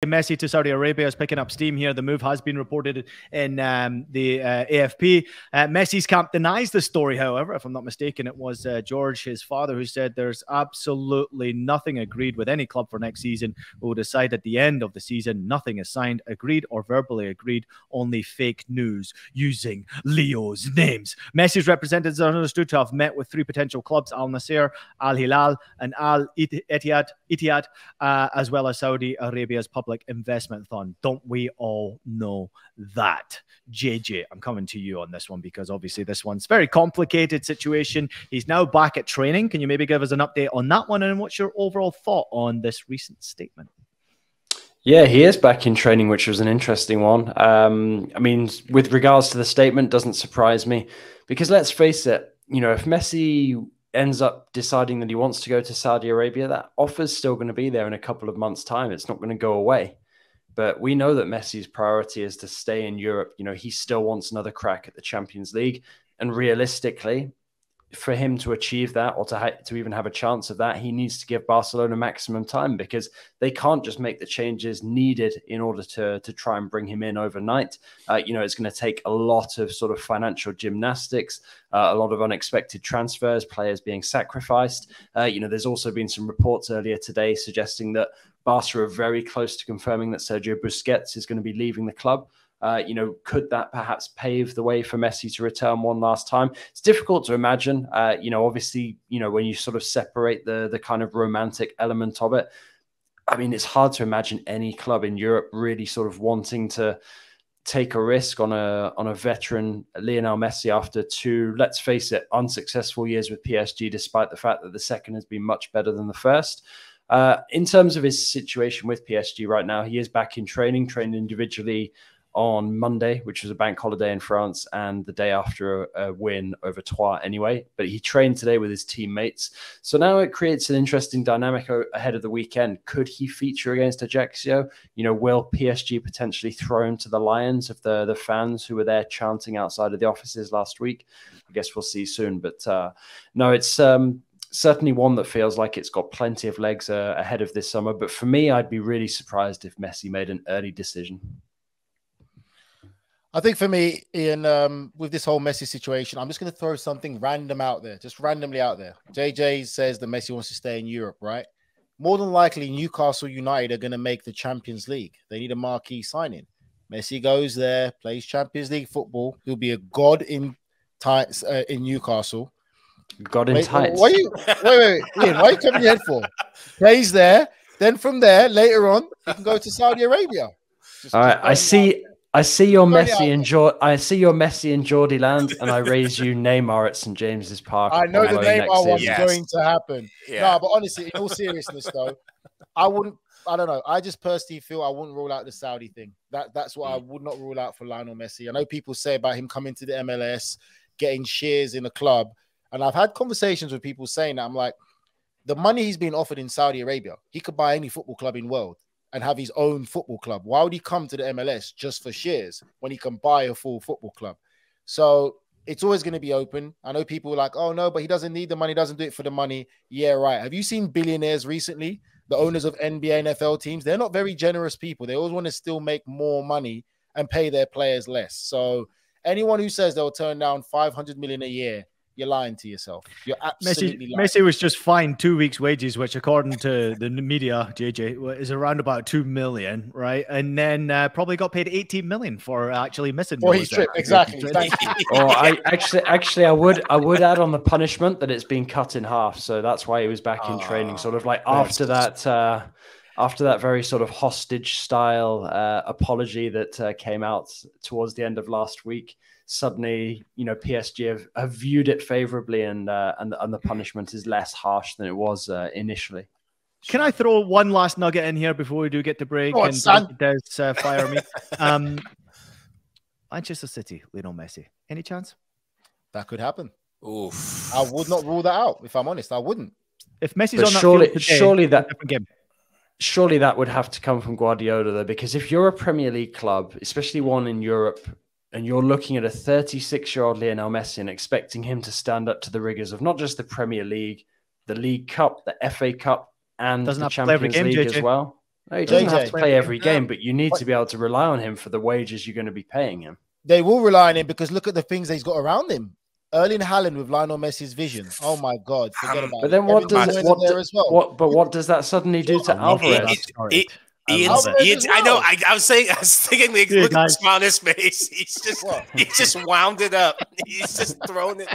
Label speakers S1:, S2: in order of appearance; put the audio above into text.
S1: Messi to Saudi Arabia is picking up steam here. The move has been reported in the AFP. Messi's camp denies the story, however. If I'm not mistaken, it was George, his father, who said there's absolutely nothing agreed with any club for next season. We'll decide at the end of the season. Nothing is signed, agreed, or verbally agreed. Only fake news using Leo's names. Messi's representatives are understood to have met with 3 potential clubs: Al Nassr, Al Hilal, and Al Ittihad, as well as Saudi Arabia's Public Investment Fund. Don't we all know that? JJ, I'm coming to you on this one because obviously this one's a very complicated situation. He's now back at training. Can you maybe give us an update on that one? And what's your overall thought on this recent statement?
S2: Yeah, he is back in training, which was an interesting one. I mean, with regards to the statement, doesn't surprise me because let's face it, you know, if Messi ends up deciding that he wants to go to Saudi Arabia, that offer's still going to be there in a couple of months' time. It's not going to go away. But we know that Messi's priority is to stay in Europe. You know, he still wants another crack at the Champions League. And realistically, for him to achieve that or to even have a chance of that, he needs to give Barcelona maximum time because they can't just make the changes needed in order to try and bring him in overnight. You know, it's going to take a lot of sort of financial gymnastics, a lot of unexpected transfers, players being sacrificed. You know, there's also been some reports earlier today suggesting that Barca are very close to confirming that Sergio Busquets is going to be leaving the club. You know, could that perhaps pave the way for Messi to return one last time? It's difficult to imagine. You know, obviously, you know, when you sort of separate the kind of romantic element of it, I mean, it's hard to imagine any club in Europe really sort of wanting to take a risk on a veteran Lionel Messi after 2, let's face it, unsuccessful years with PSG, despite the fact that the second has been much better than the first. In terms of his situation with PSG right now, he is back in training, trained individually on Monday, which was a bank holiday in France, and the day after a win over Troyes anyway. But he trained today with his teammates. So now it creates an interesting dynamic ahead of the weekend. Could he feature against Ajaccio? You know, will PSG potentially throw him to the lions of the fans who were there chanting outside of the offices last week? I guess we'll see soon. But no, it's certainly one that feels like it's got plenty of legs ahead of this summer. But for me, I'd be really surprised if Messi made an early decision.
S3: I think for me, Ian, with this whole Messi situation, I'm just going to throw something random out there, just randomly out there. JJ says that Messi wants to stay in Europe, right? More than likely, Newcastle United are going to make the Champions League. They need a marquee signing. Messi goes there, plays Champions League football. He'll be a god in tights in Newcastle.
S2: God in tights.
S3: Wait, Ian, why are you covering your head for? Plays there. Then from there, later on, you can go to Saudi Arabia.
S2: All right, I see your Messi in Geordie land, and I raise you Neymar at St James's Park.
S3: I know the Neymar was going to happen. Yeah. No, but honestly, in all seriousness, though, I don't know. I just personally feel I wouldn't rule out the Saudi thing. That's what I would not rule out for Lionel Messi. I know people say about him coming to the MLS, getting shares in a club, and I've had conversations with people saying that. I'm like, the money he's being offered in Saudi Arabia, he could buy any football club in the world and have his own football club. Why would he come to the MLS just for shares when he can buy a full football club? So it's always going to be open. I know people are like, oh, no, but he doesn't need the money, doesn't do it for the money. Yeah, right. Have you seen billionaires recently? The owners of NBA, NFL teams, they're not very generous people. They always want to still make more money and pay their players less. So anyone who says they'll turn down $500 million a year, you're lying to yourself. You're absolutely lying.
S1: Messi was just fined 2 weeks' wages, which, according to the media, JJ, is around about $2 million, right? And then probably got paid $18 million for actually missing.
S3: For his trip, exactly. Thank you.
S2: Oh, I would add on the punishment that it's been cut in half, so that's why he was back in training. Sort of like after that very sort of hostage style apology that came out towards the end of last week. Suddenly, you know, PSG have viewed it favorably, and the punishment is less harsh than it was initially.
S1: Can I throw one last nugget in here before we do get to break?
S3: Oh,
S1: and Des fire me. Manchester City, Lionel Messi. Any chance?
S3: That could happen.
S4: Oof.
S3: I would not rule that out. If I'm honest, I wouldn't.
S1: If Messi's on that field today,
S2: surely that would have to come from Guardiola, though, because if you're a Premier League club, especially one in Europe, and you're looking at a 36-year-old Lionel Messi and expecting him to stand up to the rigors of not just the Premier League, the League Cup, the FA Cup, and the Champions League as well. No, he doesn't have to play every game, but you need to be able to rely on him for the wages you're going to be paying him.
S3: They will rely on him because look at the things that he's got around him. Erling Haaland with Lionel Messi's vision. Oh my God! Forget about
S2: but then what does that suddenly do to Alvarez?
S4: I know. I was thinking, look at the smile on his face. He's just wound it up. He's just thrown it.